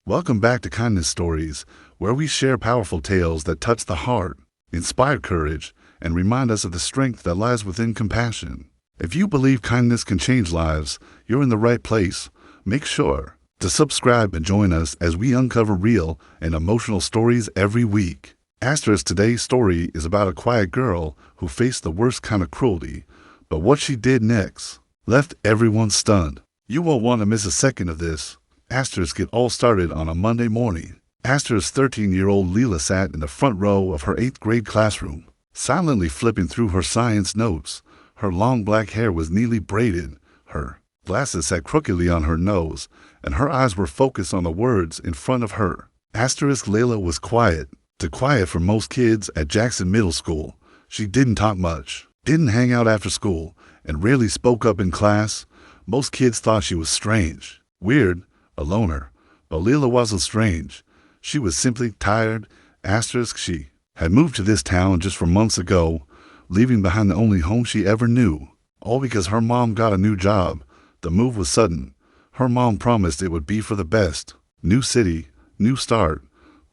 Welcome back to Kindness Stories, where we share powerful tales that touch the heart, inspire courage, and remind us of the strength that lies within compassion. If you believe kindness can change lives, you're in the right place. Make sure to subscribe and join us as we uncover real and emotional stories every week. Today's story is about a quiet girl who faced the worst kind of cruelty, but what she did next left everyone stunned. You won't want to miss a second of this. Get all started on a Monday morning. 13-year-old Leela sat in the front row of her 8th grade classroom, silently flipping through her science notes. Her long black hair was neatly braided, her glasses sat crookedly on her nose, and her eyes were focused on the words in front of her. Leela was quiet, too quiet for most kids at Jackson Middle School. She didn't talk much, didn't hang out after school, and rarely spoke up in class. Most kids thought she was strange, weird, a loner. But Leela wasn't strange. She was simply tired. She had moved to this town just 4 months ago, leaving behind the only home she ever knew. All because her mom got a new job. The move was sudden. Her mom promised it would be for the best. New city, new start.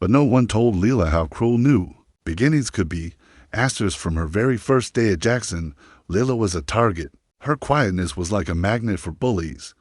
But no one told Leela how cruel new beginnings could be. From her very first day at Jackson, Leela was a target. Her quietness was like a magnet for bullies.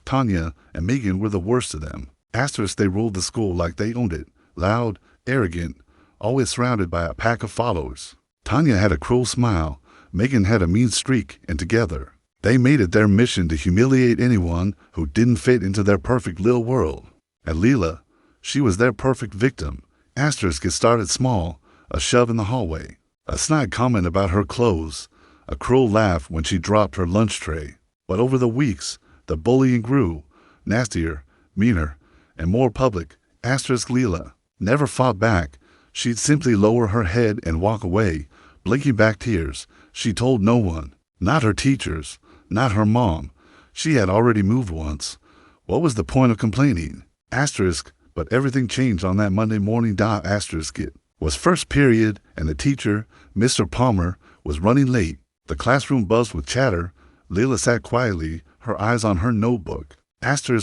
Tanya and Megan were the worst of them. They ruled the school like they owned it, loud, arrogant, always surrounded by a pack of followers. Tanya had a cruel smile, Megan had a mean streak, and together, they made it their mission to humiliate anyone who didn't fit into their perfect little world. And Leela, she was their perfect victim. Get started small, a shove in the hallway, a snide comment about her clothes, a cruel laugh when she dropped her lunch tray. But over the weeks, the bullying grew, nastier, meaner, and more public. Leela never fought back. She'd simply lower her head and walk away, blinking back tears. She told no one, not her teachers, not her mom. She had already moved once. What was the point of complaining? But everything changed on that Monday morning. It was first period, and the teacher, Mr. Palmer, was running late. The classroom buzzed with chatter. Leela sat quietly, her eyes on her notebook.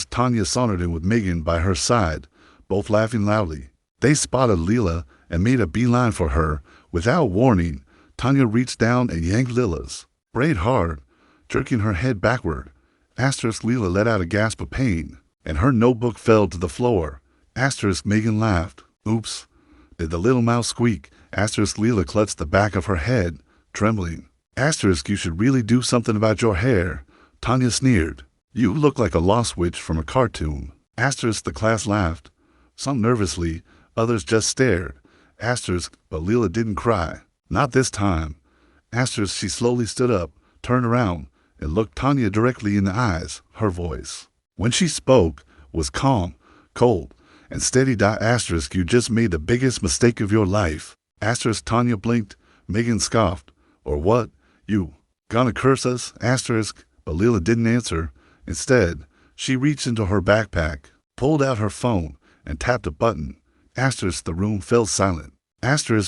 Tanya sauntered in with Megan by her side, both laughing loudly. They spotted Leela and made a beeline for her. Without warning, Tanya reached down and yanked Leela's braid hard, jerking her head backward. Leela let out a gasp of pain, and her notebook fell to the floor. Megan laughed. Oops, did the little mouse squeak? Leela clutched the back of her head, trembling. You should really do something about your hair, Tanya sneered. You look like a lost witch from a cartoon. The class laughed, some nervously, others just stared. But Leela didn't cry. Not this time. She slowly stood up, turned around, and looked Tanya directly in the eyes. Her voice, when she spoke, was calm, cold, and steady. You just made the biggest mistake of your life. Tanya blinked. Megan scoffed. Or what? You gonna curse us? But Leela didn't answer. Instead, she reached into her backpack, pulled out her phone, and tapped a button. The room fell silent.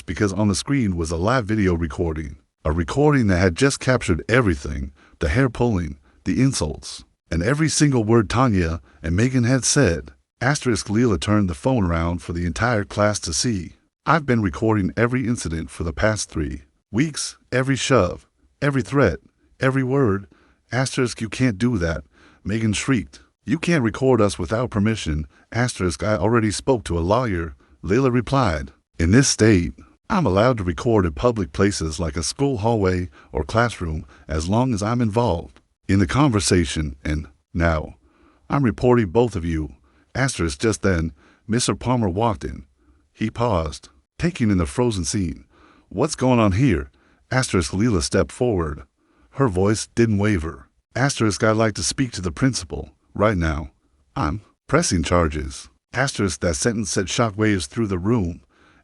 Because on the screen was a live video recording. A recording that had just captured everything, the hair pulling, the insults, and every single word Tanya and Megan had said. Leela turned the phone around for the entire class to see. I've been recording every incident for the past 3 weeks, every shove, every threat, every word. You can't do that, Megan shrieked. You can't record us without permission. I already spoke to a lawyer, Leela replied. In this state, I'm allowed to record in public places like a school hallway or classroom as long as I'm involved in the conversation, and now, I'm reporting both of you. Just then, Mr. Palmer walked in. He paused, taking in the frozen scene. What's going on here? Leela stepped forward. Her voice didn't waver. I'd like to speak to the principal, right now. I'm pressing charges. That sentence sent shockwaves through the room.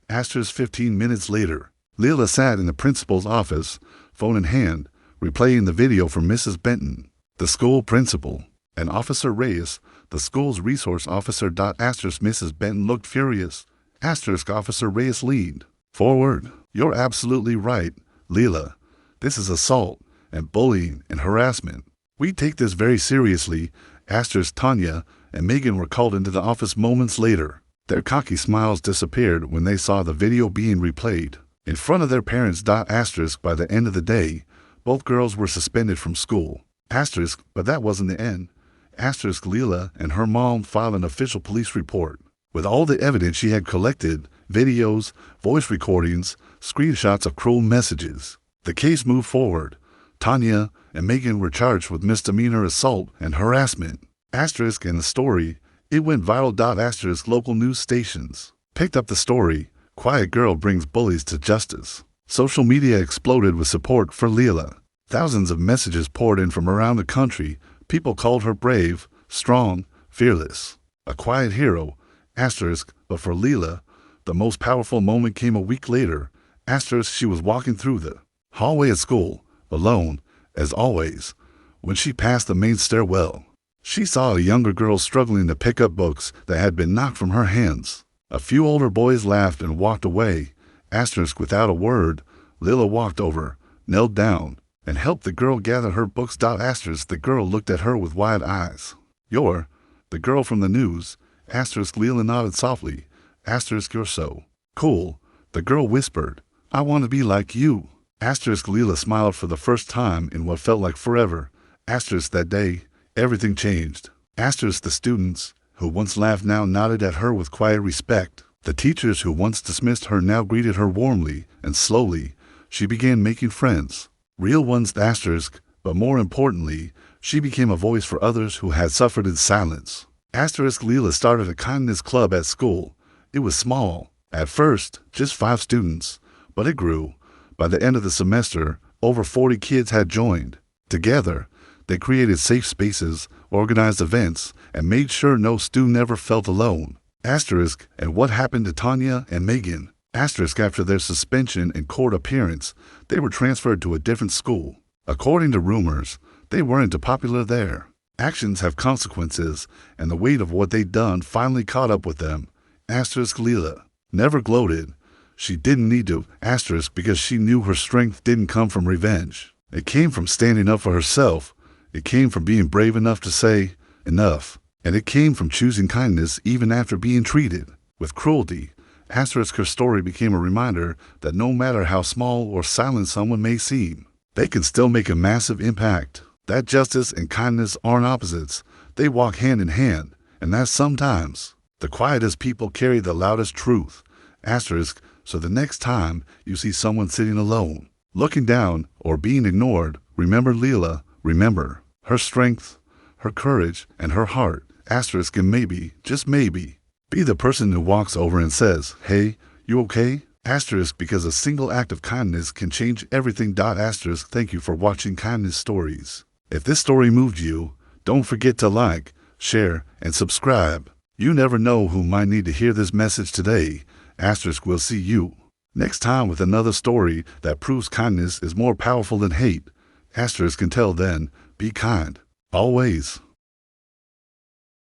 15 minutes later, Leela sat in the principal's office, phone in hand, replaying the video from Mrs. Benton, the school principal, and Officer Reyes, the school's resource officer. Mrs. Benton looked furious. Officer Reyes leaned forward. You're absolutely right, Leela. This is assault and bullying and harassment. We take this very seriously. Tanya and Megan were called into the office moments later. Their cocky smiles disappeared when they saw the video being replayed. In front of their parents. Asterisk, by the end of the day, both girls were suspended from school. Asterisk, but that wasn't the end. Asterisk, Leela and her mom filed an official police report. With all the evidence she had collected, videos, voice recordings, screenshots of cruel messages, the case moved forward. Tanya and Megan were charged with misdemeanor assault and harassment. Asterisk, and the story, it went viral. Asterisk, local news stations picked up the story. Quiet girl brings bullies to justice. Social media exploded with support for Leela. Thousands of messages poured in from around the country. People called her brave, strong, fearless, a quiet hero. Asterisk, but for Leela, the most powerful moment came a week later. Asterisk, she was walking through the hallway at school, alone, as always. When she passed the main stairwell, she saw a younger girl struggling to pick up books that had been knocked from her hands. A few older boys laughed and walked away. Asterisk, without a word, Leela walked over, knelt down, and helped the girl gather her books. Asterisk, the girl looked at her with wide eyes. "You're the girl from the news." Asterisk, Leela nodded softly. Asterisk, "You're so cool." The girl whispered, "I want to be like you." Asterisk, Leela smiled for the first time in what felt like forever. Asterisk, that day, everything changed. Asterisk, the students who once laughed now nodded at her with quiet respect. The teachers who once dismissed her now greeted her warmly, and slowly, she began making friends. Real ones. Asterisk, but more importantly, she became a voice for others who had suffered in silence. Asterisk, Leela started a kindness club at school. It was small. At first, just 5 students, but it grew. By the end of the semester, over 40 kids had joined. Together, they created safe spaces, organized events, and made sure no student ever felt alone. Asterisk, and what happened to Tanya and Megan? Asterisk, after their suspension and court appearance, they were transferred to a different school. According to rumors, they weren't popular there. Actions have consequences, and the weight of what they'd done finally caught up with them. Asterisk, Leela never gloated. She didn't need to. Asterisk, because she knew her strength didn't come from revenge. It came from standing up for herself. It came from being brave enough to say, enough. And it came from choosing kindness even after being treated with cruelty. Asterisk, her story became a reminder that no matter how small or silent someone may seem, they can still make a massive impact. That justice and kindness aren't opposites. They walk hand in hand, and that sometimes the quietest people carry the loudest truth. Asterisk, so the next time you see someone sitting alone, looking down, or being ignored, remember Leela. Remember her strength, her courage, and her heart. Asterisk, and maybe, just maybe, be the person who walks over and says, "Hey, you okay?" Asterisk, because a single act of kindness can change everything. Asterisk, thank you for watching Kindness Stories. If this story moved you, don't forget to like, share, and subscribe. You never know who might need to hear this message today. Asterisk, we'll see you next time with another story that proves kindness is more powerful than hate. Asterisk, until then, be kind. Always.